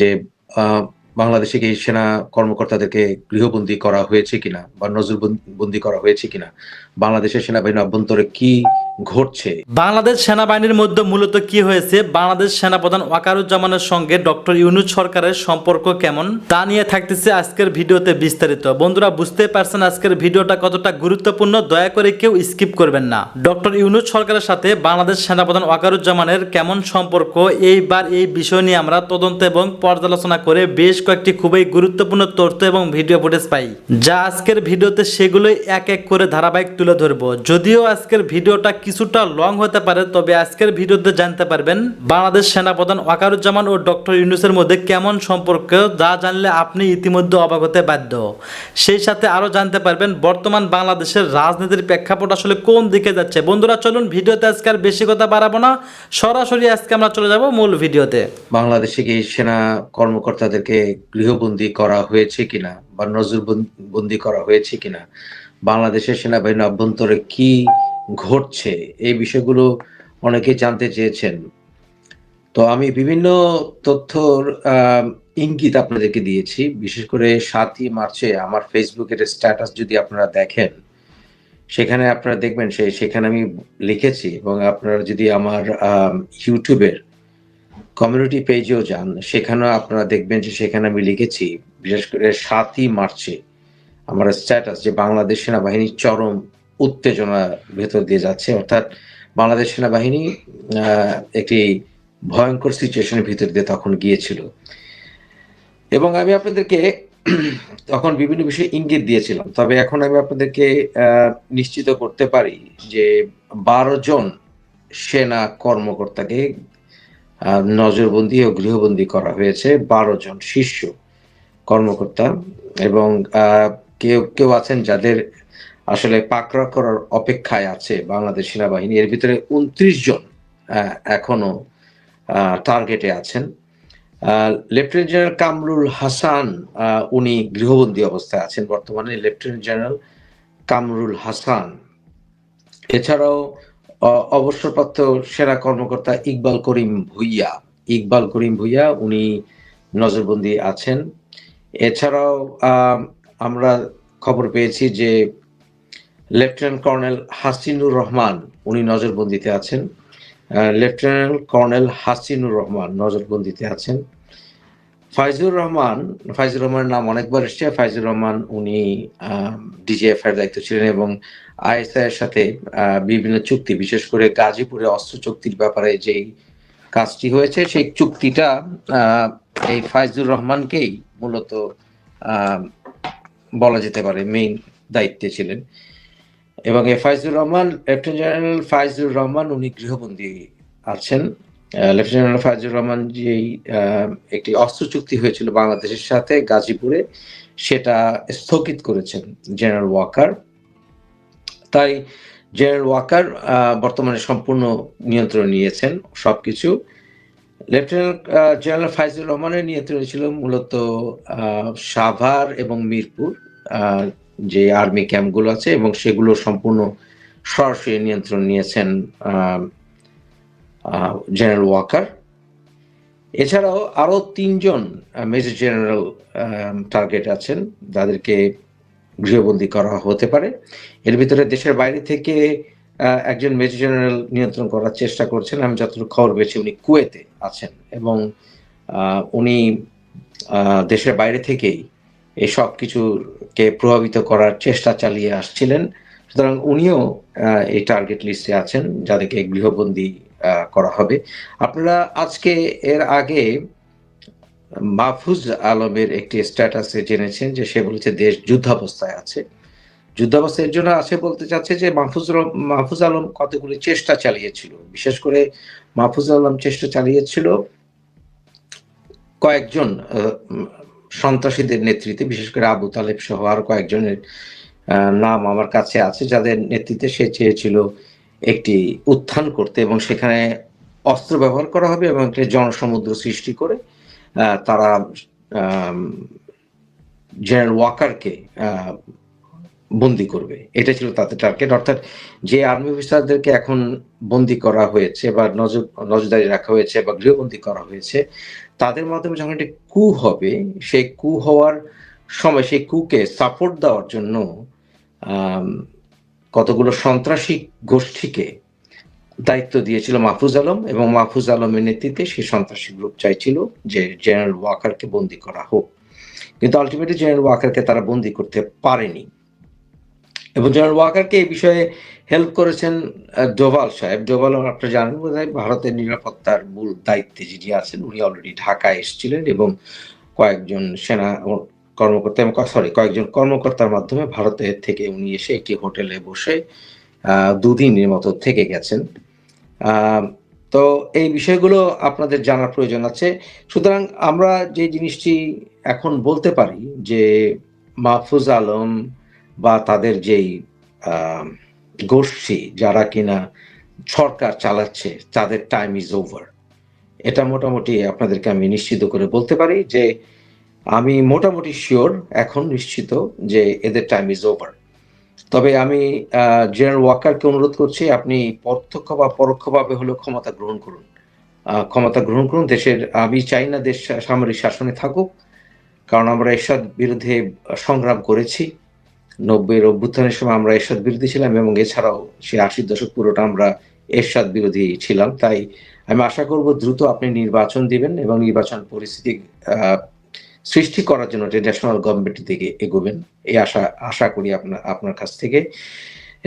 যে আ বাংলাদেশে কি সেনা কর্মকর্তাদেরকে গৃহবন্দী করা হয়েছে কিনা বা বন্দী করা হয়েছে কিনা? বাংলাদেশের সেনাবাহিনীর অভ্যন্তরে কি ঘটছে? বাংলাদেশ সেনাবাহিনীর মধ্যে মূলত কি হয়েছে, বাংলাদেশ সেনাপ্রধান ওয়াকারুজ্জামানের সঙ্গে ডক্টর ইউনূস সরকারের সম্পর্ক কেমন, তা নিয়ে থাকতেছে আজকের ভিডিওতে বিস্তারিত। বন্ধুরা, বুঝতেই পারছেন আজকের ভিডিওটা কতটা গুরুত্বপূর্ণ, দয়া করে কেউ স্কিপ করবেন না। ডক্টর ইউনূস সরকারের সাথে বাংলাদেশ সেনাপ্রধান ওয়াকারুজ্জামানের কেমন সম্পর্ক, এইবার এই বিষয় নিয়ে আমরা তদন্ত এবং পর্যালোচনা করে বেশ কয়েকটি খুবই গুরুত্বপূর্ণ তথ্য এবং ভিডিও ফুটেজ পাই, যা আজকের ভিডিওতে সেগুলোই এক এক করে ধারাবাহিক তুলে ধরবো। যদিও আজকের ভিডিওটা কিছুটা লং হতে পারে, তবে আজকের ভিডিওতে জানতে পারবেন বাংলাদেশ সেনাপ্রধান ওয়াকারুজ্জামান ও ডক্টর ইউনূসের মধ্যে কেমন সম্পর্ক, যা জানলে আপনি ইতিমধ্যে অবাক হতে বাধ্য। সেই সাথে আরও জানতে পারবেন বর্তমান বাংলাদেশের রাজনীতির প্রেক্ষাপট আসলে কোন দিকে যাচ্ছে। বন্ধুরা, চলুন ভিডিওতে আজকে আর বেশি কথা বাড়াবো না, সরাসরি আজকে আমরা চলে যাব মূল ভিডিওতে। বাংলাদেশে কি সেনা কর্মকর্তাদেরকে গৃহবন্দী করা হয়েছে কিনা বা বন্দী করা হয়েছে কিনা? বাংলাদেশের সেনাবাহিনীর অভ্যন্তরে কি ঘটছে? এই বিষয়গুলো অনেকেই জানতে চেয়েছেন। তো আমি বিভিন্ন তথ্যর ইঙ্গিত আপনাদেরকে দিয়েছি। বিশেষ করে ৭ই মার্চে আমার ফেসবুকের স্ট্যাটাস যদি আপনারা দেখেন, সেখানে আপনারা দেখবেন সেখানে আমি লিখেছি, এবং আপনারা যদি আমার ইউটিউবের কমিউনিটি পেজেও যান, সেখানেও আপনারা দেখবেন যে সেখানে আমি লিখেছি, বিশেষ করে ৭ই মার্চে আমার স্ট্যাটাস, যে বাংলাদেশ সেনাবাহিনী চরম উত্তেজনার ভেতর দিয়ে যাচ্ছে। অর্থাৎ বাংলাদেশ সেনাবাহিনী একটি ভয়ংকর সিচুয়েশনের ভিতর দিয়ে তখন গিয়েছিল। এবং আমি আপনাদেরকে তখন বিভিন্ন বিষয়ে ইঙ্গিত দিয়েছিলাম। তবে এখন আমি আপনাদেরকে নিশ্চিত করতে পারি যে ১২ জন সেনা কর্মকর্তাকে নজরবন্দী ও গৃহবন্দী করা হয়েছে। ১২ জন শীর্ষ কর্মকর্তা, এবং কেউ আছেন যাদের আসলে পাকড়াও করার অপেক্ষায় আছে বাংলাদেশ সেনাবাহিনী। এর ভিতরে ২৯ জন এখনো টার্গেটে আছেন। লেফটেন্যান্ট জেনারেল কামরুল হাসান, উনি গৃহবন্দী অবস্থায় আছেন বর্তমানে, লেফটেন্যান্ট জেনারেল কামরুল হাসান। এছাড়াও অবসরপ্রাপ্ত সেনা কর্মকর্তা ইকবাল করিম ভূঁইয়া, উনি নজরবন্দী আছেন। এছাড়াও আমরা খবর পেয়েছি যে লেফটেন্যান্ট কর্নেল হাসিনুর রহমান, উনি নজরবন্দিতে আছেন। লেফটেন্যান্ট কর্নেল হাসিনুর রহমান নজরবন্দিতে আছেন। ফাইজুর রহমানের নাম অনেকবার এসছে। ফাইজুর রহমান, উনি ডিজিএফআই এর দায়িত্ব ছিলেন, এবং আইএসআই এর সাথে বিভিন্ন চুক্তি, বিশেষ করে গাজীপুরে অস্ত্র চুক্তির ব্যাপারে যেই কাজটি হয়েছে, সেই চুক্তিটা এই ফাইজুর রহমানকেই মূলত বলা যেতে পারে মেইন দায়িত্বে ছিলেন। এবং এই লেফটেন্যান্ট জেনারেল ফাইজুর রহমান, উনি গৃহবন্দী আছেন। লেফটেন্যান্ট জেনারেল ফাইজুর রহমান যেই একটি অস্ত্র চুক্তি হয়েছিল বাংলাদেশের সাথে গাজীপুরে, সেটা স্থগিত করেছেন জেনারেল ওয়াকার। তাই জেনারেল ওয়াকার বর্তমানে সম্পূর্ণ নিয়ন্ত্রণ নিয়েছেন সবকিছু। লেফটেন্যান্ট জেনারেল ফাইজুর রহমানের নিয়ন্ত্রণে ছিল মূলত সাভার এবং মিরপুর, যে আর্মি ক্যাম্পগুলো আছে, এবং সেগুলো সম্পূর্ণ সরাসরি নিয়ন্ত্রণ নিয়েছেন জেনারেল ওয়াকার। এছাড়াও আরো ৩ জন মেজর জেনারেল টার্গেট আছেন, যাদেরকে গৃহবন্দী করা হতে পারে। এর ভিতরে দেশের বাইরে থেকে একজন মেজর জেনারেল নিয়ন্ত্রণ করার চেষ্টা করছেন। আমি যতটুকু খবর পেয়েছি উনি কুয়েতে আছেন, এবং উনি দেশের বাইরে থেকেই এই সবকিছুকে প্রভাবিত করার চেষ্টা চালিয়ে আসছিলেন। সুতরাং উনিও এই টার্গেট লিস্টে আছেন, যাদেরকে গৃহবন্দী করা হবে। আপনারা আজকে এর আগে মাহফুজ আলমের একটি স্ট্যাটাসে জেনেছেন যে সে বলেছে দেশ যুদ্ধাবস্থায় আছে। যুদ্ধাবস্থার জন্য আছে বলতে চাচ্ছে যে মাহফুজ আলম কতগুলি চেষ্টা চালিয়েছিল। বিশেষ করে মাহফুজ আলম চেষ্টা চালিয়েছিল কয়েকজন সন্ত্রাসীদের নেতৃত্বে, বিশেষ করে আবু তালেব সহ আরো কয়েকজনের নাম আমার কাছে আছে, যাদের নেতৃত্বে সে চেয়েছিল একটি উত্থান করতে, এবং সেখানে অস্ত্র ব্যবহার করা হবে এবং একটি জনসমুদ্র সৃষ্টি করে তারা জেনারেল ওয়াকারকে বন্দী করবে। এটা ছিল তাদের টার্গেট। অর্থাৎ যে আর্মি অফিসারদেরকে এখন বন্দী করা হয়েছে বা নজরদারি রাখা হয়েছে বা গৃহবন্দী করা হয়েছে, তাদের মাধ্যমে যখন একটি কু হবে, সেই কু হওয়ার সময় সেই কুকে সাপোর্ট দেওয়ার জন্য আম কতগুলো সন্ত্রাসী গোষ্ঠীকে দায়িত্ব দিয়েছিল মাহফুজ আলম, এবং মাহফুজ আলমের নেতৃত্বে সেই সন্ত্রাসী গ্রুপ চাইছিল যে জেনারেল ওয়াকারকে বন্দী করা হোক। কিন্তু আল্টিমেটলি জেনারেল ওয়াকারকে তারা বন্দী করতে পারেনি, এবং জেনারেল ওয়াকারকে এই বিষয়ে হেল্প করেছেন ডোভাল সাহেব। ডোভাল আপনারা জানেন বোধহয় ভারতের নিরাপত্তার মূল দায়িত্বে যিনি আছেন, উনি অলরেডি ঢাকায় এসেছিলেন এবং কয়েকজন সেনা কর্মকর্তা এবং কয়েকজন কর্মকর্তার মাধ্যমে ভারতের থেকে উনি এসে একটি হোটেলে বসে ২ দিনের মতো থেকে গেছেন। তো এই বিষয়গুলো আপনাদের জানার প্রয়োজন আছে। সুতরাং আমরা যে জিনিসটি এখন বলতে পারি যে মাহফুজ আলম বা তাদের যেই গোষ্ঠী যারা কিনা সরকার চালাচ্ছে, তাদের টাইম ইজ ওভার। এটা মোটামুটি আপনাদেরকে আমি নিশ্চিত করে বলতে পারি যে আমি মোটামুটি শিওর, এখন নিশ্চিত যে এদের টাইম ইজ ওভার। তবে আমি জেনারেল ওয়াকারকে অনুরোধ করছি, আপনি প্রত্যক্ষ বা পরোক্ষভাবে হলেও ক্ষমতা গ্রহণ করুন। ক্ষমতা গ্রহণ করুন। আমি চাই না দেশ সামরিক শাসনে থাকুক, কারণ আমরা এরশাদ বিরুদ্ধে সংগ্রাম করেছি। ৯০-এর অভ্যুত্থানের সময় আমরা এরশাদ বিরোধী ছিলাম, এবং এছাড়াও সেই ৮০ দশক পুরোটা আমরা এরশাদ বিরোধী ছিলাম। তাই আমি আশা করব দ্রুত আপনি নির্বাচন দিবেন এবং নির্বাচন পরিস্থিতি সৃষ্টি করার জন্য যে ন্যাশনাল গভর্নমেন্টের দিকে এগোবেন, এই আশা করি আপনার কাছ থেকে।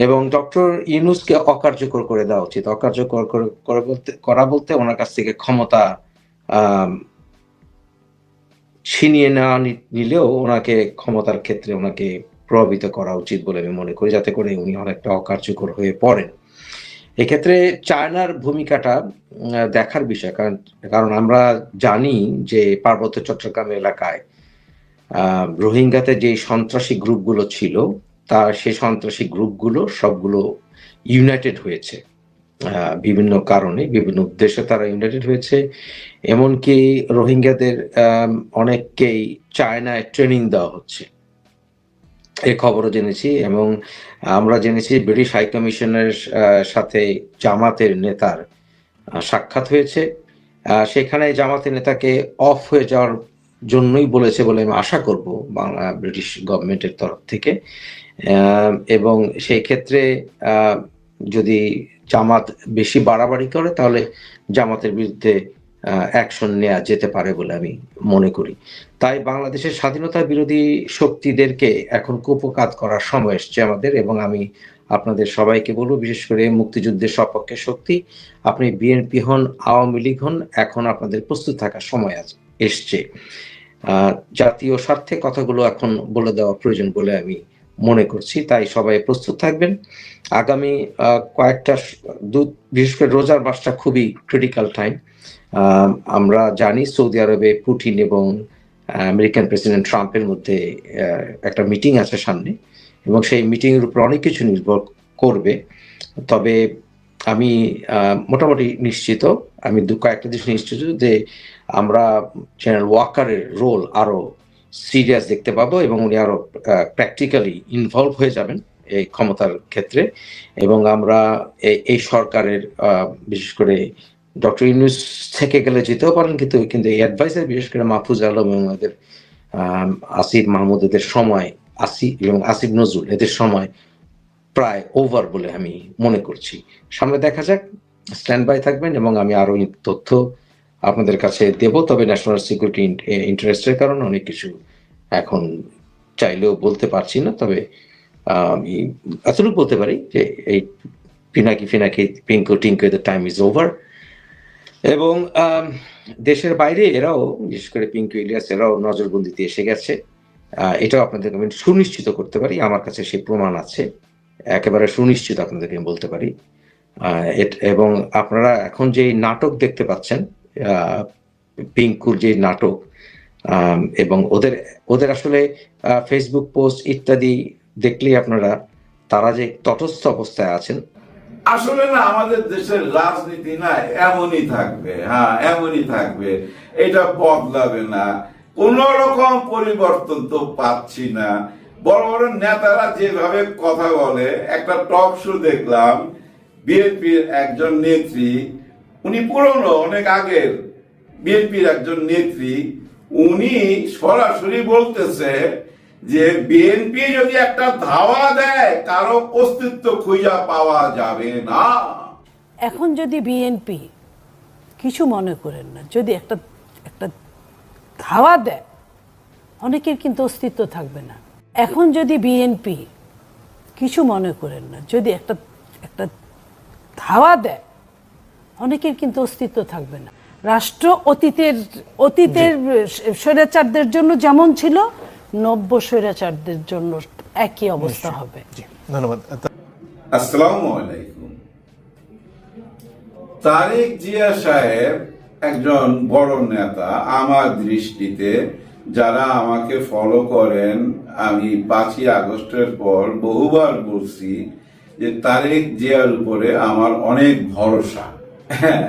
এবং ডক্টর ইউনূসকে অকার্যকর করে দেওয়া উচিত। অকার্যকর করা বলতে ওনার কাছ থেকে ক্ষমতা ছিনিয়ে নেওয়া নিলেও ওনাকে ক্ষমতার ক্ষেত্রে ওনাকে প্রভাবিত করা উচিত বলে আমি মনে করি, যাতে করে উনি অনেকটা অকার্যকর হয়ে পড়েন। এক্ষেত্রে চায়নার ভূমিকাটা দেখার বিষয়, কারণ আমরা জানি যে পার্বত্য চট্টগ্রাম এলাকায় রোহিঙ্গাতে যে সন্ত্রাসী গ্রুপগুলো ছিল, সেই সন্ত্রাসী গ্রুপগুলো সবগুলো ইউনাইটেড হয়েছে বিভিন্ন কারণে, বিভিন্ন উদ্দেশ্যে তারা ইউনাইটেড হয়েছে। এমনকি রোহিঙ্গাদের অনেককেই চায়নায় ট্রেনিং দেওয়া হচ্ছে, এই খবরও জেনেছি। এবং আমরা জেনেছি ব্রিটিশ হাই কমিশনের সাথে জামাতের নেতার সাক্ষাৎ হয়েছে। সেখানে জামাতের নেতাকে অফ হয়ে যাওয়ার জন্যই বলেছে বলে আমি আশা করব ব্রিটিশ গভর্নমেন্টের তরফ থেকে। এবং সেই ক্ষেত্রে যদি জামাত বেশি বাড়াবাড়ি করে, তাহলে জামাতের বিরুদ্ধে অ্যাকশন নেওয়া যেতে পারে বলে আমি মনে করি। তাই বাংলাদেশের স্বাধীনতা বিরোধী শক্তিদেরকে এখন কুপকাত করার সময় এসছে আমাদের, এবং আমি আপনাদের সবাইকে বলবো, বিশেষ করে মুক্তিযুদ্ধের সপক্ষে শক্তি, আপনি বিএনপি হন, আওয়ামী লীগ হন, এখন আপনাদের প্রস্তুত থাকার সময় এসছে। জাতীয় স্বার্থে কথাগুলো এখন বলে দেওয়া প্রয়োজন বলে আমি মনে করছি। তাই সবাই প্রস্তুত থাকবেন। আগামী কয়েকটা বিশেষ করে রোজার মাসটা খুবই ক্রিটিক্যাল টাইম। আমরা জানি সৌদি আরবে পুতিন এবং আমেরিকান প্রেসিডেন্ট ট্রাম্পের মধ্যে একটা মিটিং আছে সামনে, এবং সেই মিটিং এর উপর অনেক কিছু নির্ভর করবে। তবে আমি মোটামুটি নিশ্চিত, আমি কয়েকটা জিনিস নিশ্চিত যে আমরা জেনারেল ওয়াকারের রোল আরো সিরিয়াস দেখতে পাবো, এবং উনি আরো প্র্যাকটিক্যালি ইনভলভ হয়ে যাবেন এই ক্ষমতার ক্ষেত্রে। এবং আমরা এই সরকারের বিশেষ করে ডক্টর ইউনূস থেকে গেলে যেতেও পারেন, কিন্তু এই অ্যাডভাইসার বিশেষ করে মাহফুজ আলম এবং এদের আসিফ মাহমুদ এদের সময়, এবং আসিফ নজরুল এদের সময় প্রায় ওভার বলে আমি মনে করছি। সামনে দেখা যাক, স্ট্যান্ড বাই থাকবেন, এবং আমি আরো তথ্য আপনাদের কাছে দেব। তবে ন্যাশনাল সিকিউরিটি ইন্টারেস্টের কারণে অনেক কিছু এখন চাইলেও বলতে পারছি না। তবে আমি এতটুকু বলতে পারি যে এই ফিনাকি পিঙ্কু টিঙ্কু দ্য টাইম ইজ ওভার। এবং দেশের বাইরে এরাও, বিশেষ করে পিঙ্কু ইলিয়াস, এরাও নজরবন্দিতে এসে গেছে। এটাও আপনাদেরকে আমি সুনিশ্চিত করতে পারি, আমার কাছে সেই প্রমাণ আছে, একেবারে সুনিশ্চিত আপনাদেরকে আমি বলতে পারি। এবং আপনারা এখন যে নাটক দেখতে পাচ্ছেন, পিঙ্কুর যে নাটক, এবং ওদের আসলে ফেসবুক পোস্ট ইত্যাদি দেখলেই আপনারা, তারা যে তটস্থ অবস্থায় আছেন। আসলে না, আমাদের দেশের রাজনীতি না এমনই থাকবে, হ্যাঁ এমনই থাকবে, এটা বদলাবে না, কোন রকম পরিবর্তন তো পাচ্ছি না। বড় বড় নেতারা যেভাবে কথা বলে, একটা টক শো দেখলাম, বিএনপির একজন নেত্রী, উনি পুরনো অনেক আগের, বিএনপির একজন নেত্রী, উনি সরাসরি বলতেছে যে বিএনপি যদি একটা ধাওয়া দেয় কারো অস্তিত্ব খুঁজে পাওয়া যাবে না। এখন যদি বিএনপি কিছু মনে করেন না, যদি একটা একটা ধাওয়া দেয় অনেকের কিন্তু অস্তিত্ব থাকবে না। এখন যদি বিএনপি কিছু মনে করেন না, যদি একটা একটা ধাওয়া দেয় অনেকের কিন্তু অস্তিত্ব থাকবে না। রাষ্ট্র অতীতের স্বৈরাচারদের জন্য যেমন ছিল, নব্য স্বৈরাচারদের জন্য একই অবস্থা হবে। ধন্যবাদ। আসসালামু আলাইকুম। তারেক জিয়া সাহেব একজন বড় নেতা আমার দৃষ্টিতে। যারা আমাকে ফলো করেন, আমি 5ই আগস্টের পর বহুবার বলছি যে তারেক জিয়ার উপরে আমার অনেক ভরসা। হ্যাঁ,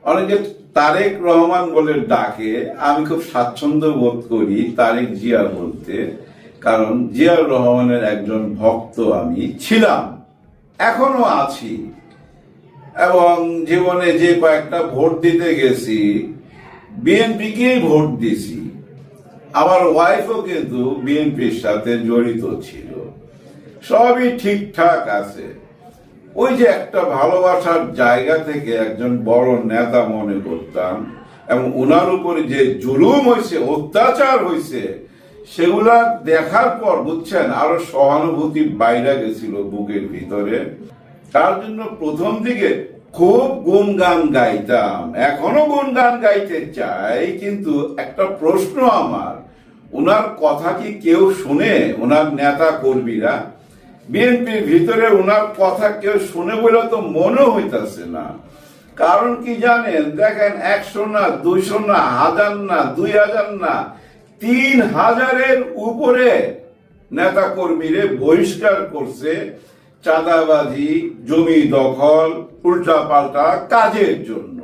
অনেকে তারেক রহমান বলে ডাকে, আমি খুব স্বাচ্ছন্দ্য বোধ করি তারেক জিয়া বলতে, কারণ জিয়াউর রহমানের একজন ভক্ত আমি ছিলাম, এখনো আছি। এবং জীবনে যে কয়েকটা ভোট দিতে গেছি বিএনপিকেই ভোট দিছি। আমার ওয়াইফও কিন্তু বিএনপির সাথে জড়িত ছিল, সবই ঠিকঠাক আছে। ওই যে একটা ভালোবাসার জায়গা থেকে একজন বড় নেতা মনে করতাম, এবং ওনার উপরে যে জুলুম হয়েছে, অত্যাচার হয়েছে, সেগুলা দেখার পর বুঝছেন আরো সহানুভূতি বাইরে গেছিল বুকের ভিতরে। তার জন্য প্রথম দিকে খুব গুণগান গাইতাম, এখনো গুণগান গাইতে চাই। কিন্তু একটা প্রশ্ন আমার, ওনার কথা কি কেউ শুনে? ওনার নেতা কর্মীরা বিএনপির ভিতরে ওনার কথা কেউ শুনে বলে তো মনে হইতাছে না। কারণ কি জানেন? দেখেন, 100 না, 200 না, 1000 না, 2000 না, 3000-এর উপরে নেতা কর্মীরে বহিষ্কার করছে চাঁদাবাজি, জমি দখল, উল্টা পাল্টা কাজের জন্য,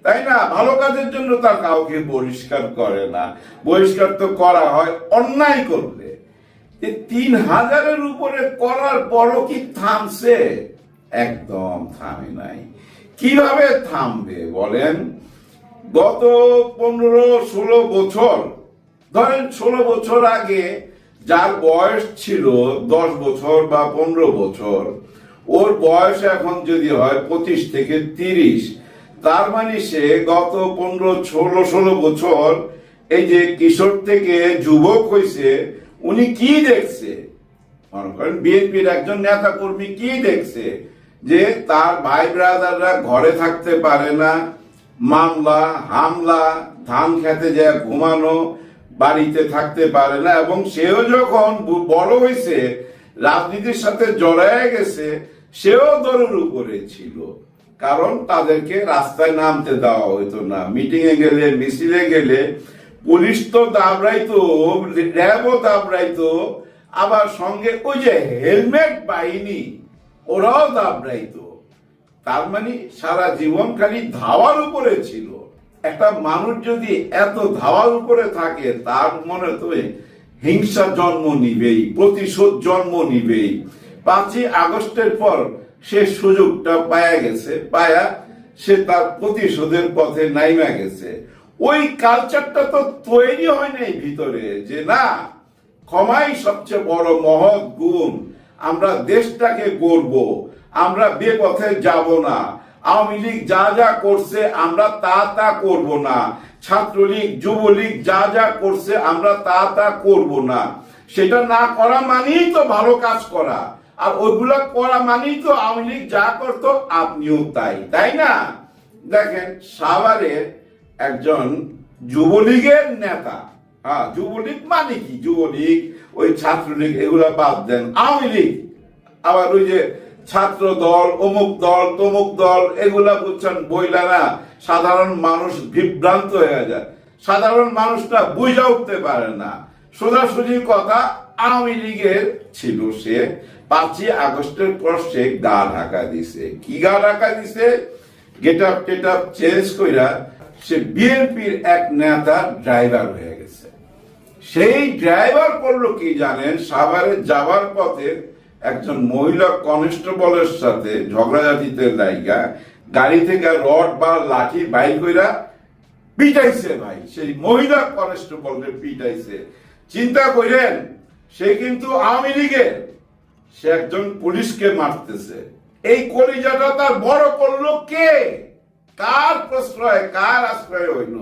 তাই না? ভালো কাজের জন্য তার কাউকে বহিষ্কার করে না। বহিষ্কার তো করা হয় অন্যায় করলে। 3000-এর উপরে করার পরও কি থামছে? একদম থামে নাই। কিভাবে থামবে বলেন? গত 15-16 বছর, ধরেন 16 বছর আগে যার বয়স ছিল 10 বছর বা 15 বছর, ওর বয়স এখন যদি হয় 25 থেকে 30, তার মানে সে গত 15-16 বছর এই যে কিশোর থেকে যুবক হয়েছে, উনি কি দেখছে? মনে করেন বিএনপির একজন নেতা কর্মী কি দেখছে? যে তার ভাই ব্রাদাররা ঘরে থাকতে পারে না, মামলা হামলা, ধান খেতে যায় ঘুমানো, বাড়িতে থাকতে পারে না। এবং সেও যখন বড় হয়েছে, রাজনীতির সাথে জড়ায় গেছে, সেও দলের উপরে ছিল। কারণ তাদেরকে রাস্তায় নামতে দেওয়া হইতো না। মিটিং এ গেলে, মিছিলে গেলে পুলিশ তো দাবড়াইতো, র্যাবও দাবড়াইতো, আবার সঙ্গে ওই যে হেলমেট বাহিনী, ওরাও দাবড়াইতো। তার মানে সারা জীবন খালি ধাওয়ার উপরে ছিল। একটা মানুষ যদি এত ধাওয়ার উপরে থাকে, তার মনে তো হিংসা জন্ম নিবেই, প্রতিশোধ জন্ম নিবেই। 5ই আগস্টের পর সে সুযোগটা পায়া গেছে, পায়া সে তার প্রতিশোধের পথে নাইমা গেছে। ওই কালচারটা তো তৈরি হয় নাই ভিতরে, যে না, ক্ষমাই সবচেয়ে বড় মহৎ গুণ, আমরা দেশটাকে গড়ব, আমরা বেপথে যাব না, আওয়ামী লীগ যা যা করছে আমরা তা তা করব না, ছাত্রলীগ যুবলীগ যা যা করছে আমরা তা তা করব না। সেটা না করা মানেই তো ভালো কাজ করা, আর ওইগুলা করা মানেই তো আওয়ামী লীগ যা করতো আপনিও তাই, তাই না? দেখেন, সাভারের একজন যুবলীগের নেতা, হ্যাঁ, যুবলীগ মানে কি? যুবলীগ, ওই ছাত্রলীগ, এগুলা বাদ দেন, আওয়ামী লীগ, আবার ওই যে ছাত্র দল, অমুক দল, তমুক দল, এগুলা বুঝছেন বইলা না, সাধারণ মানুষ বিভ্রান্ত হয়ে যায়। সাধারণ মানুষটা বুঝা উঠতে পারে না। সোজাসুজি কথা, আওয়ামী লীগের ছিল সে। 5ই আগস্টের পর সে গা ঢাকা দিছে। কি গা ঢাকা দিছে? Get up TET up change কইরা সে বিএনপির এক নেতা ড্রাইভার হয়ে গেছে। সেই ড্রাইভার করলো কি জানেন? সাভারে যাবার পথে একজন মহিলা কনস্টেবলের সাথে ঝগড়াঝাটিতে লাইগা গাড়ি থেকে রড বা লাঠি বাইর কইরা পিটাইছে ভাই, সেই মহিলা কনস্টেবলকে পিটাইছে। চিন্তা করেন, সে কিন্তু আওয়ামী লীগের, সে একজন পুলিশকে মারতেছে। এই কলিজাটা তার বড় করলো কে? কার প্রশ্রয়, কার আশ্রয় হইল?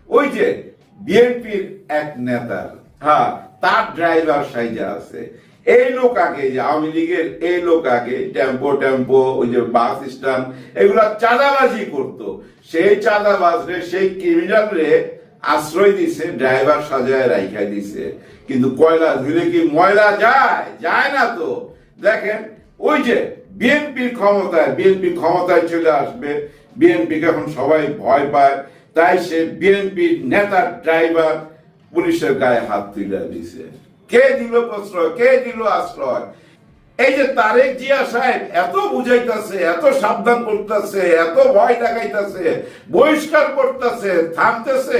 ওই যে বিএনপির এক নেতার, হ্যাঁ, তার ড্রাইভার সাইজা আছে। এই লোক আগে, যে আওয়ামী লীগের এই লোক আগে টেম্পো ওই যে বাস স্ট্যান্ড এগুলা চাঁদাবাজি করতো। সেই চাঁদাবাজরে, সেই ক্রিমিনালরে আশ্রয় দিছে, ড্রাইভার সাজায় রাইখা দিছে। কিন্তু কয়লা ধুলে কি ময়লা যায়? যায় না তো। দেখেন, ওই যে বিএনপির ক্ষমতায় চলে আসবে, বিএনপিকে এখন সবাই ভয় পায়, তাই সে বিএনপির নেতার ড্রাইভার পুলিশের গায়ে হাত তুলে দিছে। কে দিল প্রশ্রয়, কে দিল আশ্রয়? এই যে তারেক জিয়া সাহেব এত বুঝাইতেছে, এত সাবধান করতেছে, এত ভয় দেখাইতেছে, বহিষ্কার করতেছে, থামতেছে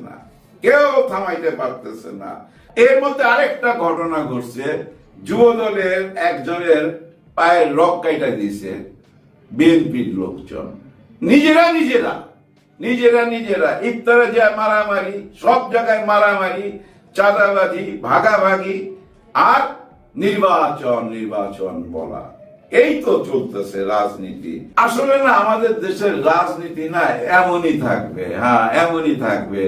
না, কেউ থামাইতে পারতেছে না। এর মধ্যে আরেকটা ঘটনা ঘটছে, যুব দলের একজনের পায়ের রক কাইটা দিয়েছে বিএনপির লোকজন, নিজেরা ইফতারে যায় মারামারি, সব জায়গায় মারামারি, চাঁদাবাজি, ভাগাভাগি, আর নির্বাচন বলা। এই তো চলতেছে রাজনীতি। আসলে না, আমাদের দেশের রাজনীতি না এমনই থাকবে, হ্যাঁ এমনই থাকবে,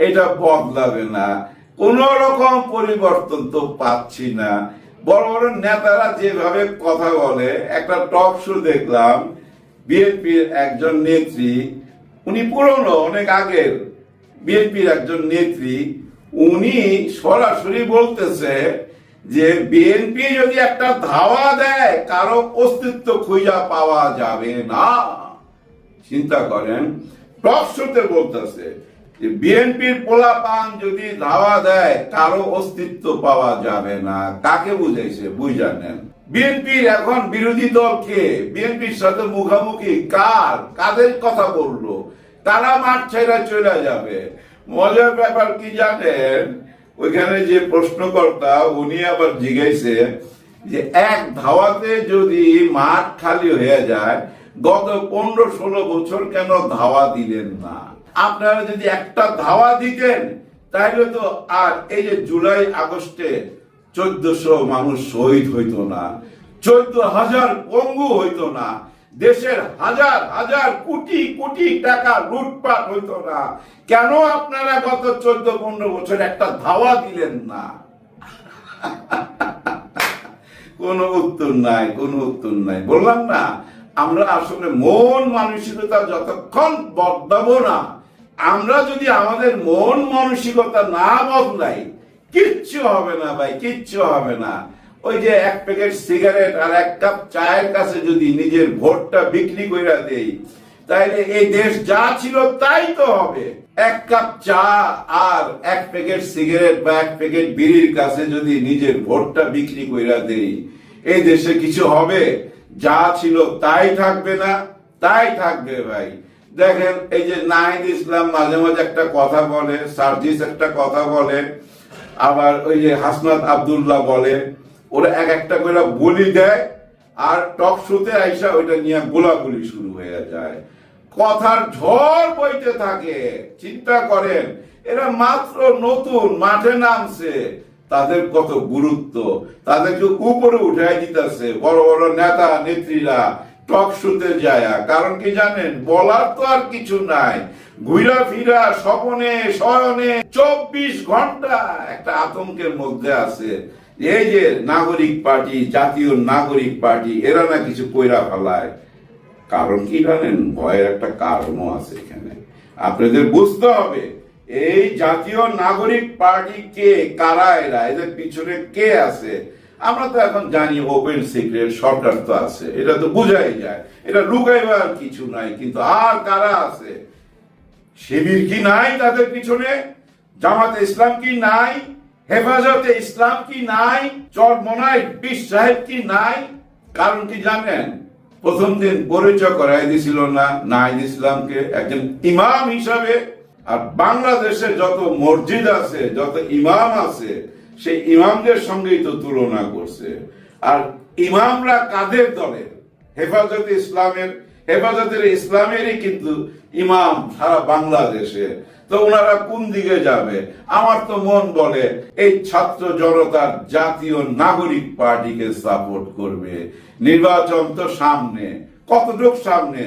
এটা বদলাবে না। কোন রকম পরিবর্তন তো পাচ্ছি না। বড় বড় নেতারা যেভাবে কথা বলে, একটা টক শো দেখলাম, বিএনপির একজন নেত্রী, উনি পুরনো, অনেক আগের বিএনপির একজন নেত্রী, উনি সরাসরি বলতেছে যে বিএনপি যদি একটা ধাওয়া দেয়, কারো অস্তিত্ব খুঁজা পাওয়া যাবে না। চিন্তা করেন, টক শোতে বলতেছে যে বিএনপির পোলাপান যদি ধাওয়া দেয়, কারো অস্তিত্ব পাওয়া যাবে না। কাকে বুঝাইছে? বুঝানেন। বিএনপির এখন বিরোধী দল কে? বিএনপির সাথে মুখামুখি কাদের কথা বললো? তারা মাঠ ছেড়ে চলে যাবে। মজার ব্যাপার কি জানেন, ওইখানে যে প্রশ্নকর্তা, উনি আবার জিজ্ঞাসে যে এক ধাওয়াতে যদি মাঠ খালি হয়ে যায়, গত 15-16 বছর কেন ধাওয়া দিলেন না? আপনারা যদি একটা ধাওয়া দিতেন, তাহলে তো আর এই যে জুলাই আগস্টে 1400 মানুষ শহীদ হইতো না, 14,000 পঙ্গু হইতো না, দেশের হাজার হাজার কোটি টাকা লুটপাট হইতো না। কেন আপনারা গত 14-15 বছর একটা ধাওয়া দিলেন না? কোনো উত্তর নাই। বললাম না, আমরা আসলে মন মানসিকতা যতক্ষণ বদলাবো না, আমরা যদি আমাদের মন মানসিকতা না বদলাই, কিচ্ছু হবে না ভাই, কিচ্ছু হবে না। ওই যে এক প্যাকেট সিগারেট আর এক কাপ চায়ের কাছে যদি নিজের ভোটটা বিক্রি করে দেই, তাইলে এই দেশ যা ছিল তাই তো হবে। এক কাপ চা আর এক প্যাকেট সিগারেট বা এক প্যাকেট বিড়ির কাছে যদি নিজের ভোটটা বিক্রি করে দেই, এই দেশে কিছু হবে? যা ছিল তাই থাকবে না, তাই থাকবে ভাই। দেখেন, এই যে নাহিদ ইসলাম মাঝে মাঝে একটা কথা বলে, সার্জিস একটা কথা বলে, আবার ওই যে হাসনাত আব্দুল্লাহ বলে, ওরা এক একটা করে বলি দেয়, আর টক শোতে আইসা ওইটা নিয়ে গোলাগুলি শুরু হয়ে যায়, কথার ঝড় বইতে থাকে। চিন্তা করেন, এরা মাত্র নতুন মাঠে নামছে, তাদের কত গুরুত্ব, তাদেরকে উপরে উঠাই দিতেছে বড় বড় নেতা নেত্রীরা টক শোতে যায়। কারণ কি জানেন, বলার তো আর কিছু নাই, ঘুরা ফিরা স্বপনে শয়নে 24 ঘন্টা একটা আতঙ্কের মধ্যে আছে। এই যে নাগরিক পার্টি, জাতীয় নাগরিক পার্টি, এরা না কিছু কইরা ফেলায়। কারণ কি জানেন, ভয়ের একটা কারণও আছে এখানে, আপনাদের বুঝতে হবে। এই জাতীয় নাগরিক পার্টি কে, কারা এরা, এদের পিছনে কে আছে? আমরা তো এখন জানি, ওপেন সিক্রেট, সরকার তো আছে, এটা তো বুঝাই যায়, এটা লুকাইবার কিছু নাই। কিন্তু আর কারা আছে? শিবির কি নাই তাদের পিছনে? জামাতে ইসলাম কি নাই? হেফাজতে ইসলাম কি নাই? চরমনায় পীর সাহেব কি নাই? কারণ কি জানেন, প্রথম দিন পরিচয় করাই দিছিল না নাহিদ ইসলামকে একজন ইমাম হিসাবে। আর বাংলাদেশে যত মসজিদ আছে, যত ইমাম আছে, সেই ইমামদের সঙ্গেই তো তুলনা করছে। আর ইমামরা কাদের দলের? হেফাজতে ইসলামের। হেফাজতের ইসলামেরই কিন্তু ইমাম সারা বাংলাদেশে। তো ওনারা কোন দিকে যাবে? আমার তো মন বলে এই ছাত্র জনতার জাতীয় নাগরিক পার্টিকে সাপোর্ট করবে। নির্বাচন তো সামনে, কতটুক সামনে?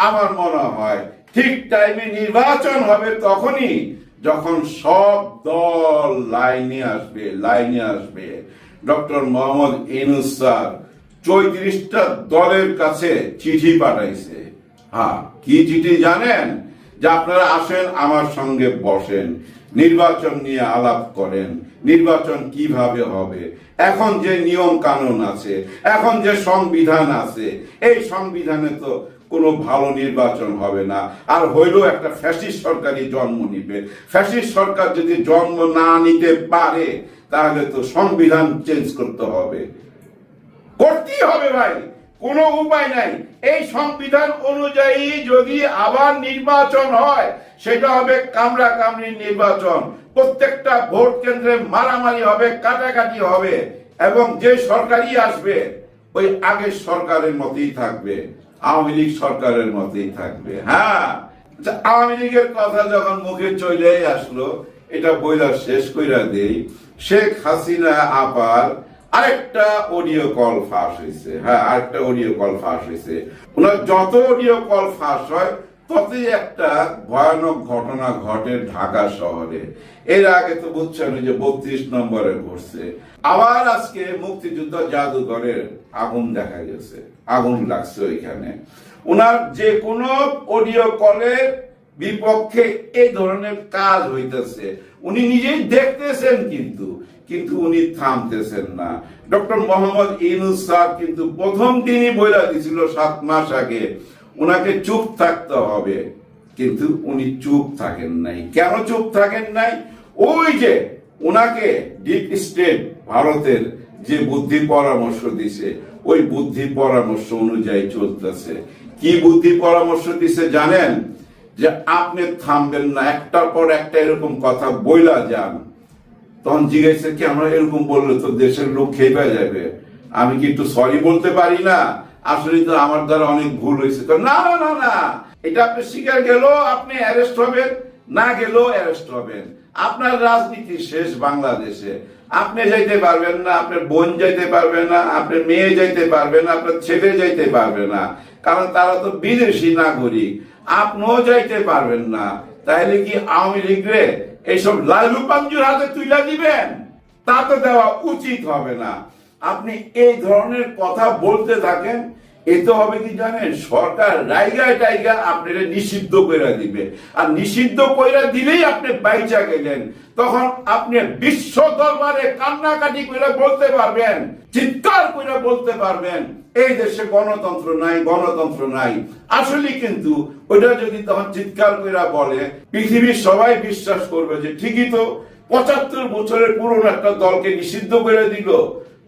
আমার মনে হয় ঠিক টাইমে নির্বাচন হবে তখনই যখন সব দল লাইনে আসবে। ডক্টর মোহাম্মদ ইউনূস স্যার 34টা দলের কাছে চিঠি পাঠাইছে। হ্যাঁ, কি চিঠি জানেন? যে আপনারা আসেন, আমার সঙ্গে বসেন, নির্বাচন নিয়ে আলাপ করেন, নির্বাচন কিভাবে হবে, এখন যে নিয়ম কানুন আছে, এখন যে সংবিধান আছে, এই সংবিধানে তো কোনো ভালো নির্বাচন হবে না, আর হইলেও একটা ফ্যাসিস্ট সরকারই জন্ম নিবে। ফ্যাসিস্ট সরকার যদি জন্ম না নিতে পারে তাহলে তো সংবিধান চেঞ্জ করতে হবে, করতেই হবে ভাই, কোনো উপায় নাই। এই সংবিধান অনুযায়ী যদি আবার নির্বাচন হয় সেটা হবে কামড়া কামড়ি নির্বাচন। প্রত্যেকটা ভোট কেন্দ্রে মারামারি হবে, কাটাকাটি হবে, এবং যে সরকারই আসবে ওই আগের সরকারের মতোই থাকবে, আওয়ামী লীগ সরকারের মতোই থাকবে। হ্যাঁ, আওয়ামী লীগের কথা যখন মুখে চলে আসলো, এটা বইলা শেষ কইরা দেই। শেখ হাসিনা আবার আরেকটা অডিও কল ফাঁস হয়েছে। হ্যাঁ, আরেকটা অডিও কল ফাঁস হয়েছে। ওনার যত অডিও কল ফাঁস হয় ততই একটা ভয়ানক ঘটনা ঘটে ঢাকা শহরে। এর আগে তো বুঝছেন যে 32 নম্বরে ঘটছে। আবার আজকে মুক্তিযুদ্ধ জাদুঘরের আগুন দেখা গেছে, আগুন লাগছে ওইখানে। ওনার যে কোনো অডিও কলের বিপক্ষে এই ধরনের কাজ হইতেছে, উনি নিজেই দেখতেছেন, কিন্তু উনি থামতেছেন না। ডক্টর মোহাম্মদ ইউনূস স্যার কিন্তু প্রথম দিনই বইলা দিছিল 7 মাস আগে উনাকে চুপ থাকতে হবে, কিন্তু উনি চুপ থাকেন নাই। কেন চুপ থাকেন নাই? ওই যে উনাকে ডিপ স্টেট ভারতের যে বুদ্ধি পরামর্শ দিছে, ওই বুদ্ধি পরামর্শ অনুযায়ী চলতেছে। কি বুদ্ধি পরামর্শ দিছে জানেন? যে আপনি থামবেন না, একটার পর একটা এরকম কথা বইলা যান। তখন জিজ্ঞাসা কি আমরা এরকম বললে তো দেশের লোক খেপে যাবে, আমি কি একটু সরি বলতে পারি না? আসলে তো আমার দ্বারা অনেক ভুল হয়েছে। না না না না, এটা আপনি স্বীকার গেলেও আপনি অ্যারেস্ট হবেন, না গেলেও অ্যারেস্ট হবেন। আপনার রাজনীতি শেষ বাংলাদেশে। আপনি যাইতে পারবেন না, আপনার বোন যাইতে পারবে না, আপনার মেয়ে যাইতে পারবে না, আপনার ছেলে যাইতে পারবে না, কারণ তারা তো বিদেশি নাগরিক। আপনিও যাইতে পারবেন না। তাহলে কি আওয়ামী লীগরে এইসব লালু পাঞ্জুর হাতে তুলে দিবেন? তা তো দেওয়া উচিত হবে না। আপনি এই ধরনের কথা বলতে থাকেন, এতে হবে কি জানেন? সরকার রাইগায় টাইগা আপনারা নিষিদ্ধ কইরা দিবে, আর নিষিদ্ধ কইরা দিলেই আপনি বাইচা গেলেন। তখন আপনি বিশ্ব দরবারে কান্নাকাটি কইরা বলতে পারবেন, চিৎকার কইরা বলতে পারবেন এই দেশে গণতন্ত্র নাই, গণতন্ত্র নাই। আসলে কিন্তু ওইটা যদি তখন চিৎকার কইরা বলে, পৃথিবীর সবাই বিশ্বাস করবে যে ঠিকই তো 75 বছরের পুরনো একটা দলকে নিষিদ্ধ করে দিল,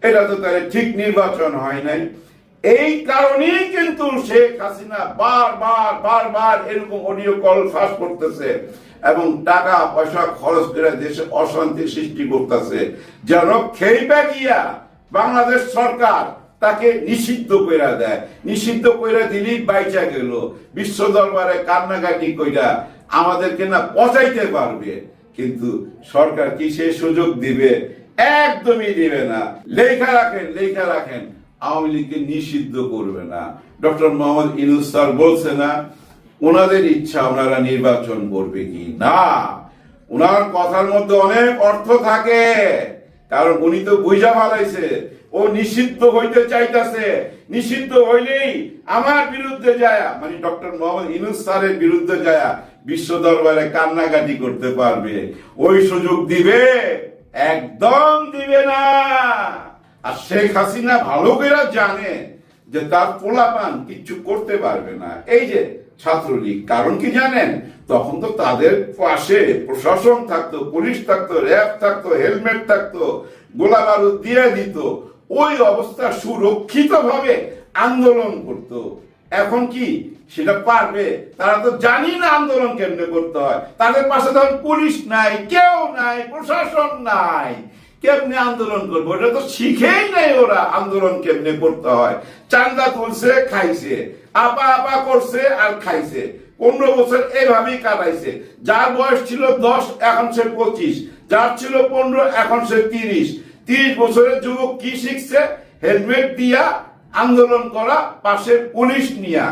এটা তো তাহলে ঠিক নির্বাচন হয় নাই। এই কারণেই কিন্তু শেখ হাসিনা বারবার এরকম অডিও কল ফাঁস করতেছে এবং টাকা পয়সা খরচ করে দেশে অশান্তি সৃষ্টি করতেছে, যেন খেইপা গিয়া বাংলাদেশ সরকার তাকে নিষিদ্ধ কইরা দেয়। নিষিদ্ধ কইরা দিলেই বাইচা গেল, বিশ্ব দরবারে কান্নাকাটি কইরা আমাদেরকে না পচাইতে পারবে। কিন্তু সরকার কি সেই সুযোগ দিবে? একদমই দিবে না। লেখা রাখেন আওয়ামী লীগকে নিষিদ্ধ করবে না। ডক্টর মোহাম্মদ ইউনূস স্যার বলছে না ওনাদের ইচ্ছা ওনারা নির্বাচন করবে কি না। ওনার কথার মধ্যে অনেক অর্থ থাকে, কারণ উনি তো বুঝা ফেলাইছে ও নিষিদ্ধ হইতে চাইতেছে। নিষিদ্ধ হইলেই আমার বিরুদ্ধে যায়, মানে ডক্টর মোহাম্মদ ইউনূস স্যারের বিরুদ্ধে যায় বিশ্ব দরবারে কান্নাকাটি করতে পারবে। ওই সুযোগ দিবে? একদম দিবে না। আর শেখ হাসিনা ভালো করে জানে যে তার পোলাপান কিচ্ছু করতে পারবে না। এই যে ছাত্রলীগ, কারণ কি জানেন? তখন তো তাদের পাশে প্রশাসন থাকতো, পুলিশ থাকতো, র্যাব থাকতো, হেলমেট থাকতো, গোলা বারুদ দিয়ে দিত। ওই অবস্থা সুরক্ষিত ভাবে আন্দোলন করত। এখন কি সেটা পারবে? তারা তো জানি না আন্দোলন কেমনে করতে হয়। তাদের পাশে তখন পুলিশ নাই, কেউ নাই, প্রশাসন নাই। কেমনে আন্দোলন করবো, ওটা তো শিখেই নাই ওরা আন্দোলন কেমনে করতে হয়। চান্দা তুলছে, খাইছে, আপা আপা করছে আর খাইছে, 15 বছর এইভাবেই কাটাইছে। যার বয়স ছিল 10 এখন সে 25, যার ছিল 15 এখন সে 30 বছরের যুবক কি শিখছে? হেলমেট দিয়া আন্দোলন করা, পাশে পুলিশ নিয়া।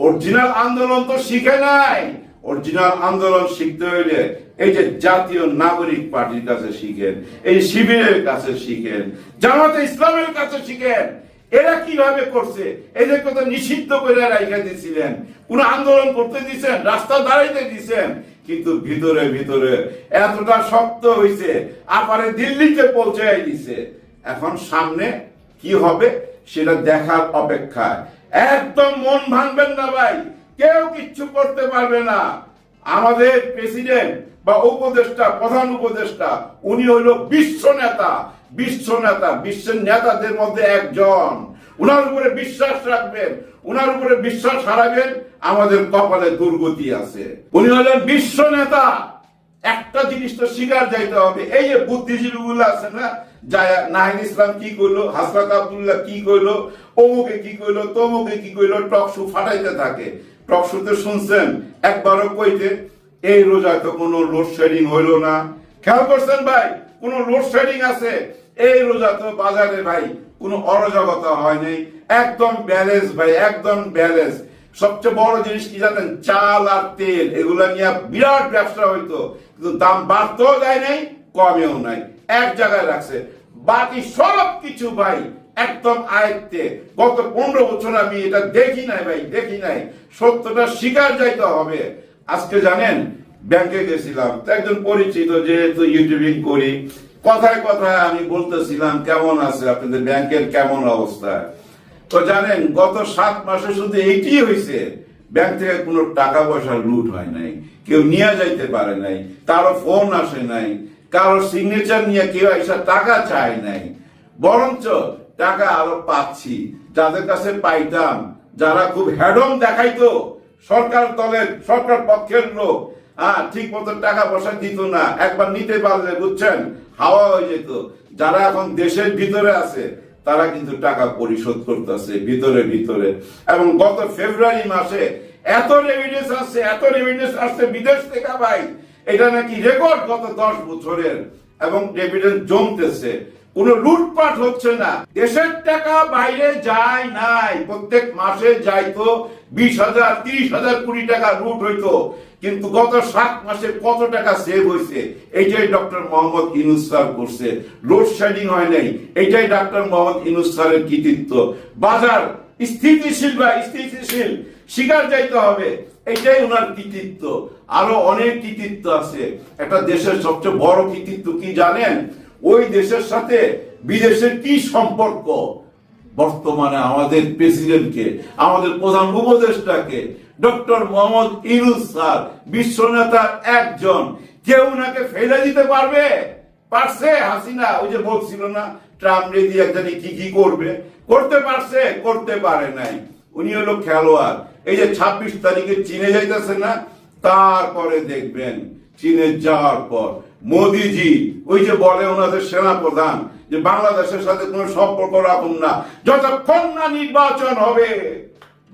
অরিজিনাল আন্দোলন তো শিখে নাই। অরিজিনাল আন্দোলন শিখতে হইলে এই যে জাতীয় নাগরিক পার্টির কাছে শিখেন, এই শিবিরের কাছে শিখেন, জামাতে ইসলামের কাছে শিখেন। এরা কিভাবে করছে? এদেরকে তো নিষিদ্ধ করে রাইখা দিয়েছিলেন, কোন আন্দোলন করতে দিচ্ছেন, রাস্তা দাঁড়াইতে দিচ্ছেন, কিন্তু ভিতরে ভিতরে এতটা শক্ত হইছে, আপারে দিল্লিতে পৌঁছাই দিছে। এখন সামনে কি হবে সেটা দেখার অপেক্ষায়। একদম মন ভাঙবেন না ভাই, কেউ কিচ্ছু করতে পারবে না। আমাদের প্রেসিডেন্ট বা উপদেষ্টা, প্রধান উপদেষ্টা, উনি হইল বিশ্ব নেতা, বিশ্বের নেতাদের মধ্যে একজন। উনার উপরে বিশ্বাস রাখবেন, উনার উপরে বিশ্বাস হারাবেন, আমাদের কপালে দুর্গতি আছে। উনি হলেন বিশ্ব নেতা। একটা জিনিস তো স্বীকার যাইতে হবে, এই যে বুদ্ধিজীবী গুলো আছে না, নাহিদ ইসলাম কি কইলো, হাসরাত আব্দুল্লাহ কি কইলো, অমুকে কি কইলো, তমুকে কি কইলো, টকশু ফাটাইতে থাকে। টকশুতে শুনছেন একবারও কইতে এই রোজায় তো কোনো লোডশেডিং হইলো না। খেয়াল করছেন ভাই, কোনো লোডশেডিং আছে? এই রোজা তো বাজারে ভাই কোনো অরাজকতা হয় নাই, একদম ব্যালেন্স ভাই, একদম ব্যালেন্স। সবচেয়ে বড় জিনিস কি জানেন? চাল আর তেল, এগুলা নিয়ে বিরাট ব্যবসা হইতো, কিন্তু দাম বাড়তেও যায় নাই, কমেও নাই, এক জায়গায় রাখছে। বাকি সব কিছু ভাই একদম আয়ত্তে। গত 15 বছর আমি এটা দেখি নাই ভাই, দেখি নাই। সত্যটা স্বীকার যাইতে হবে। আজকে জানেন ব্যাংকে গেছিলাম, তো একজন পরিচিত, যেহেতু ইউটিউবিং করি, কথায় কথায় আমি বলতেছিলাম কেমন আছে আপনাদের ব্যাংকের, কেমন অবস্থা। তো জানেন গত 7 মাসে শুধু এইটি হয়েছে, ব্যাংক থেকে কোনো টাকা পয়সা লুট হয় নাই, কেউ নিয়ে যাইতে পারে নাই, কারো ফোন আসে নাই, কারো সিগনেচার নিয়ে কেউ এসে টাকা চায় নাই। বরঞ্চ টাকা আরো পাচ্ছি, যাদের কাছে পাইতাম, যারা খুব হ্যাডম দেখাইতো, সরকার দলের, সরকার পক্ষের লোক, ঠিক মতো টাকা পয়সা দিত না, একবার নিতে পারলে বুঝছেন হাওয়া হয়ে যেত। যারা এখন দেশের ভিতরে আছে তারা কিন্তু টাকা পরিশোধ করতেছে ভিতরে ভিতরে। এবং গত ফেব্রুয়ারি মাসে এত রেভিডেন্স আসছে, এত রেভিডেন্স আসছে বিদেশ থেকে ভাই, এটা নাকি রেকর্ড গত 10 বছরের। এবং রেভিডেন্স জমতেছে, কোন লুটপাট হচ্ছে না। দেশের টাকা বাইরে যায় নাই, প্রত্যেক মাসে যাইতো 20,000 30,000 কোটি টাকা লুট হইতো, কিন্তু গত 7 মাসে কত টাকা সেভ হয়েছে এইটাই ডক্টর মোহাম্মদ ইউনূস স্যার করছে। লোডশেডিং হয় নাই, এইটাই ডক্টর মোহাম্মদ ইউনূস স্যারের কৃতিত্ব। বাজার স্থিতিশীল বা স্থিতিশীল, স্বীকার যাইতে হবে, এটাই ওনার কৃতিত্ব। আরো অনেক কৃতিত্ব আছে। একটা দেশের সবচেয়ে বড় কৃতিত্ব কি জানেন? ওই দেশের সাথে বিদেশের কি সম্পর্ক। বর্তমানে আমাদের প্রেসিডেন্টকে, আমাদের প্রধান উপদেষ্টাকে, ডক্টর মোহাম্মদ ইউনূস স্যার বিশ্ব নেতার একজন, কেউ ওনাকে ফেলে দিতে পারবে? পারছে? হাসিনা ওই যে বলছিল না ট্রাম্প রেডি একজন কি কি করবে, করতে পারছে? করতে পারে নাই। উনি হলো খেলোয়াড়। এই যে 26 তারিখে চীনে যাইতেছে না, তারপরে দেখবেন চীনে যাওয়ার পর মোদিজি ওই যে বলে ওনাদের সেনা প্রধান যে বাংলাদেশের সাথে কোনো সম্পর্ক রাখুন না যতক্ষণ না নির্বাচন হবে।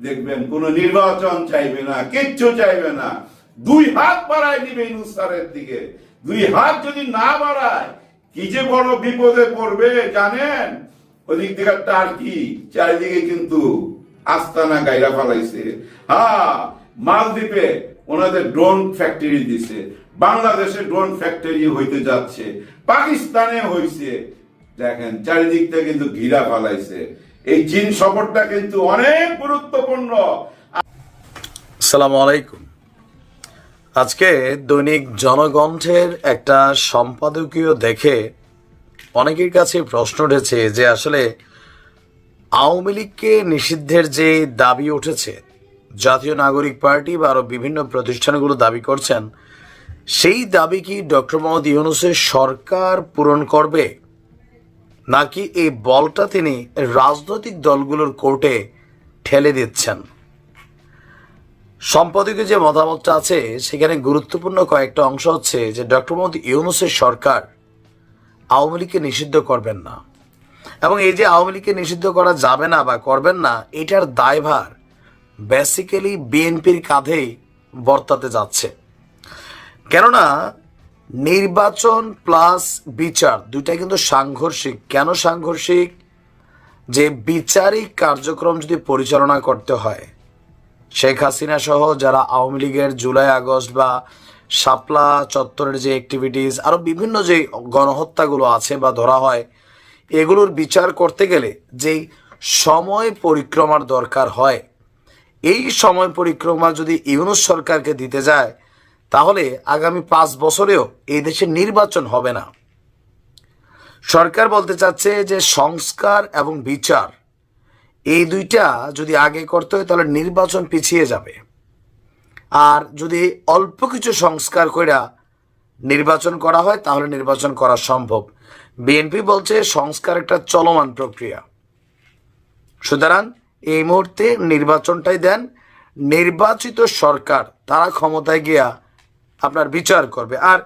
দেখবেন কোন নির্বাচন চাইবে না, কিচ্ছু চাইবে না। 2 হাত বাড়ায় দিবে ইউনূস স্যারের দিকে। 2 হাত যদি না বাড়ায় কি যে বড় বিপদে পড়বে জানেন? ওদিক থেকে টার্কি চারিদিকে কিন্তু আস্তানা গাইরা ফেলাইছে। মালদ্বীপে ওনাদের ড্রোন ফ্যাক্টরি দিছে, বাংলাদেশে ড্রোন ফ্যাক্টরি হইতে যাচ্ছে, পাকিস্তানে হইছে। দেখেন চারিদিক থেকে কিন্তু ঘিরা ফেলাইছে। এই চীন সফরটা কিন্তু অনেক গুরুত্বপূর্ণ। আসসালামু আলাইকুম। আজকে দৈনিক জনকণ্ঠের একটা সম্পাদকীয় দেখে অনেকের কাছে প্রশ্ন উঠেছে যে আসলে আওয়ামী লীগকে নিষিদ্ধের যে দাবি উঠেছে, জাতীয় নাগরিক পার্টি বা আরও বিভিন্ন প্রতিষ্ঠানগুলো দাবি করছেন, সেই দাবি কি ডক্টর মোহাম্মদ ইউনূসের সরকার পূরণ করবে, নাকি এই বলটা তিনি রাজনৈতিক দলগুলোর কোর্টে ঠেলে দিচ্ছেন? সম্পাদকীয় যে মতামতটা আছে সেখানে গুরুত্বপূর্ণ কয়েকটা অংশ হচ্ছে যে ডক্টর মোহাম্মদ ইউনূসের সরকার আওয়ামী লীগকে নিষিদ্ধ করবেন না, এবং এই যে আওয়ামী লীগকে নিষিদ্ধ করা যাবে না বা করবেন না, এটার দায়ভার বেসিক্যালি বিএনপির কাঁধেই বর্তাতে যাচ্ছে। কেননা নির্বাচন প্লাস বিচার দুইটা কিন্তু সাংঘর্ষিক। কেন সাংঘর্ষিক? যে বিচারিক কার্যক্রম যদি পরিচালনা করতে হয়, শেখ হাসিনা সহ যারা আওয়ামী লীগের জুলাই আগস্ট বা শাপলা চত্বরের যে অ্যাক্টিভিটিস, আরও বিভিন্ন যে গণহত্যাগুলো আছে বা ধরা হয়, এগুলোর বিচার করতে গেলে যেই সময় পরিক্রমার দরকার হয়, এই সময় পরিক্রমা যদি ইউনূস সরকারকে দিতে যায়, তাহলে আগামী 5 বছরেও এই দেশে নির্বাচন হবে না। সরকার বলতে চাচ্ছে যে সংস্কার এবং বিচার এই দুইটা যদি আগে করতে হয় তাহলে নির্বাচন পিছিয়ে যাবে, আর যদি অল্প কিছু সংস্কার কইরা নির্বাচন করা হয় তাহলে নির্বাচন করা সম্ভব। বিএনপি বলছে সংস্কার একটা চলমান প্রক্রিয়া, সুতরাং এই মুহূর্তে নির্বাচনটাই দেন, নির্বাচিত সরকার তারা ক্ষমতায় গিয়া আপনার বিচার করবে। আর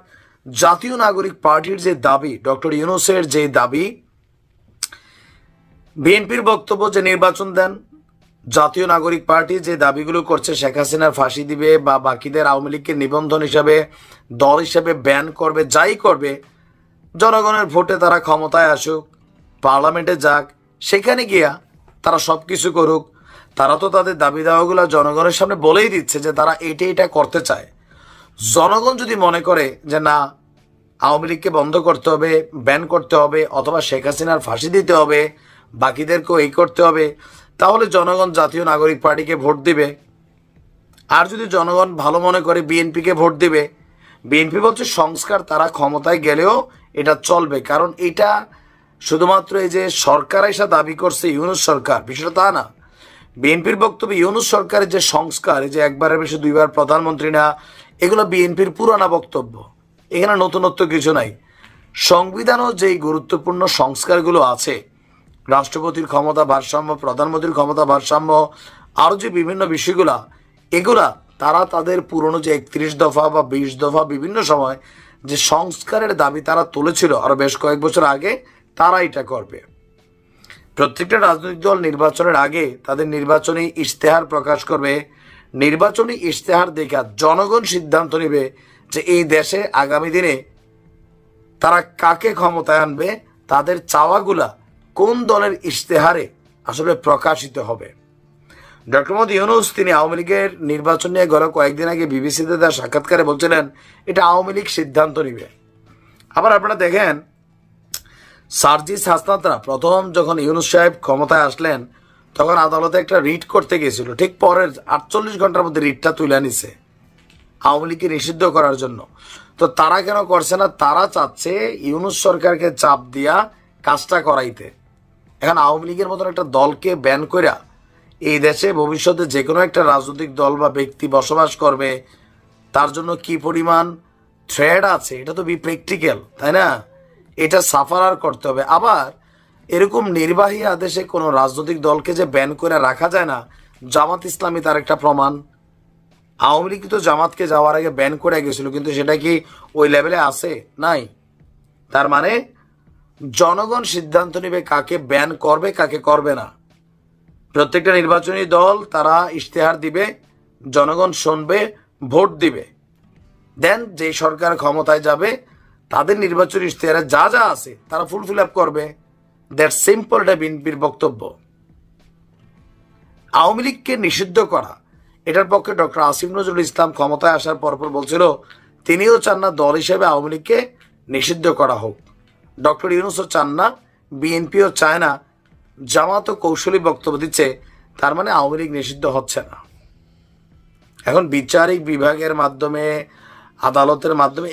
জাতীয় নাগরিক পার্টির যে দাবি, ডক্টর ইউনূসের যে দাবি, বিএনপির বক্তব্য যে নির্বাচন দেন, জাতীয় নাগরিক পার্টি যে দাবিগুলো করছে শেখ হাসিনার ফাঁসি দিবে বা বাকিদের আওয়ামী লীগকে নিবন্ধন হিসাবে দল হিসাবে ব্যান করবে, যাই করবে, জনগণের ভোটে তারা ক্ষমতায় আসুক, পার্লামেন্টে যাক, সেখানে গিয়া তারা সব কিছু করুক। তারা তো তাদের দাবি দাওয়াগুলো জনগণের সামনে বলেই দিচ্ছে যে তারা এটা করতে চায়। জনগণ যদি মনে করে যে না, আওয়ামী লীগকে বন্ধ করতে হবে, ব্যান করতে হবে, অথবা শেখ হাসিনার ফাঁসি দিতে হবে, বাকিদেরকেও এই করতে হবে, তাহলে জনগণ জাতীয় নাগরিক পার্টিকে ভোট দিবে। আর যদি জনগণ ভালো মনে করে বিএনপিকে ভোট দিবে। বিএনপি বলছে সংস্কার তারা ক্ষমতায় গেলেও এটা চলবে, কারণ এটা শুধুমাত্র এই যে সরকার এসে দাবি করছে ইউনূস সরকার, বিষয়টা তা না। বিএনপির বক্তব্য ইউনূস সরকারের যে সংস্কার, এই যে একবারের বেশি 2বার প্রধানমন্ত্রী না, এগুলো বিএনপির পুরানা বক্তব্য, এখানে নতুনত্ব কিছু নাই। সংবিধানও যেই গুরুত্বপূর্ণ সংস্কারগুলো আছে, রাষ্ট্রপতির ক্ষমতা ভারসাম্য, প্রধানমন্ত্রীর ক্ষমতা ভারসাম্য, আরও যে বিভিন্ন বিষয়গুলা, এগুলা তারা তাদের পুরনো যে 31 দফা বা 20 দফা বিভিন্ন সময় যে সংস্কারের দাবি তারা তুলেছিল আরও বেশ কয়েক বছর আগে, তারা এটা করবে। প্রত্যেকটা রাজনৈতিক দল নির্বাচনের আগে তাদের নির্বাচনী ইশতেহার প্রকাশ করবে। নির্বাচনী ইশতেহার দেখা জনগণ সিদ্ধান্ত নেবে যে এই দেশে আগামী দিনে তারা কাকে ক্ষমতায় আনবে, তাদের চাওয়াগুলা কোন দলের ইশতেহারে আসলে প্রকাশিত হবে। ডক্টর মোহাম্মদ ইউনূস তিনি আওয়ামী লীগের নির্বাচন নিয়ে গত কয়েকদিন আগে বিবিসিতে তার সাক্ষাৎকারে বলছিলেন এটা আওয়ামী লীগ সিদ্ধান্ত নিবে। আবার আপনারা দেখেন, সার্জিস হাসনাতরা প্রথম যখন ইউনূস সাহেব ক্ষমতায় আসলেন তখন আদালতে একটা রিট করতে গিয়েছিল, ঠিক পরের 48 ঘন্টার মধ্যে রিটটা তুলে নিছে আওয়ামী লীগকে নিষিদ্ধ করার জন্য। তো তারা কেন করছে না? তারা চাচ্ছে ইউনূস সরকারকে চাপ দিয়া কাজটা করাইতে। এখন আওয়ামী লীগের মতন একটা দলকে ব্যান কইরা এই দেশে ভবিষ্যতে যে কোনো একটা রাজনৈতিক দল বা ব্যক্তি বসবাস করবে, তার জন্য কি পরিমাণ থ্রেড আছে এটা তো বি প্র্যাকটিক্যাল, তাই না? এটা সাফার করতে হবে। আবার এরকম নির্বাহী আদেশে কোনো রাজনৈতিক দলকে যে ব্যান করে রাখা যায় না, জামাত ইসলামী তার একটা প্রমাণ। আওয়ামী লীগ তো জামাতকে যাওয়ার আগে ব্যান করে গেছিল, কিন্তু সেটা কি ওই লেভেলে আছে? নাই। তার মানে জনগণ সিদ্ধান্ত নেবে কাকে ব্যান করবে কাকে করবে না। প্রত্যেকটা নির্বাচনী দল তারা ইশতেহার দিবে, জনগণ শুনবে, ভোট দিবে, দেন যে সরকার ক্ষমতায় যাবে তাদের নির্বাচনী ইশতেহারে যা যা আছে তারা ফুলফিল আপ করবে। দ্যাট সিম্পল, এটা বিএনপির বক্তব্য। আওয়ামী লীগকে নিষিদ্ধ করা, এটার পক্ষে ডক্টর আসিফ নজরুল ইসলাম ক্ষমতায় আসার পরপর বলছিল তিনিও চান না দল হিসেবে আওয়ামী লীগকে নিষিদ্ধ করা হোক। ডক্টর ইউনূসও চান না, বিএনপিও চায় না, জামাতও কৌশলী বক্তব্য দিচ্ছে, তার মানে আওয়ামী লীগ নিষিদ্ধ হচ্ছে না। এখন বিচারিক বিভাগের মাধ্যমে, আদালতের মাধ্যমে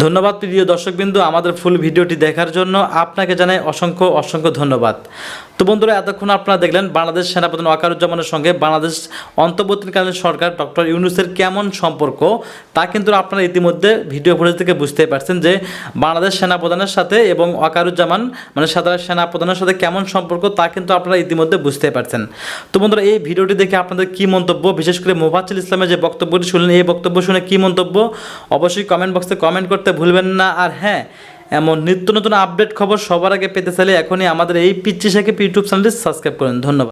ধন্যবাদ প্রিয় দর্শকবৃন্দ, আমাদের ফুল ভিডিওটি দেখার জন্য আপনাকে জানাই অসংখ্য অসংখ্য ধন্যবাদ। তো বন্ধুরা, এতক্ষণ আপনারা দেখলেন বাংলাদেশ সেনাপ্রধান ওয়াকারুজ্জামানের সঙ্গে বাংলাদেশ অন্তর্বর্তীকালীন সরকার ডক্টর ইউনূসের কেমন সম্পর্ক, তা কিন্তু আপনারা ইতিমধ্যে ভিডিও ফুটেজ থেকে বুঝতে পারছেন যে বাংলাদেশ সেনাপ্রধানের সাথে এবং ওয়াকারুজ্জামান মানে সাধারণ সেনাপ্রধানের সাথে কেমন সম্পর্ক, তা কিন্তু আপনারা ইতিমধ্যে বুঝতে পারছেন। তো বন্ধুরা, এই ভিডিওটি দেখে আপনাদের কী মন্তব্য, বিশেষ করে মোফাজ্জল ইসলামের যে বক্তব্যটি শুনলেন, এই বক্তব্য শুনে কী মন্তব্য অবশ্যই কমেন্ট বক্সে কমেন্ট করতে ভুলবেন না। আর হ্যাঁ, এমন নিত্য নতুন আপডেট খবর সবার আগে পেতে চাইলে এখনই আমাদের এই পিচ্চি সাকিব ইউটিউব চ্যানেলটি সাবস্ক্রাইব করুন। ধন্যবাদ।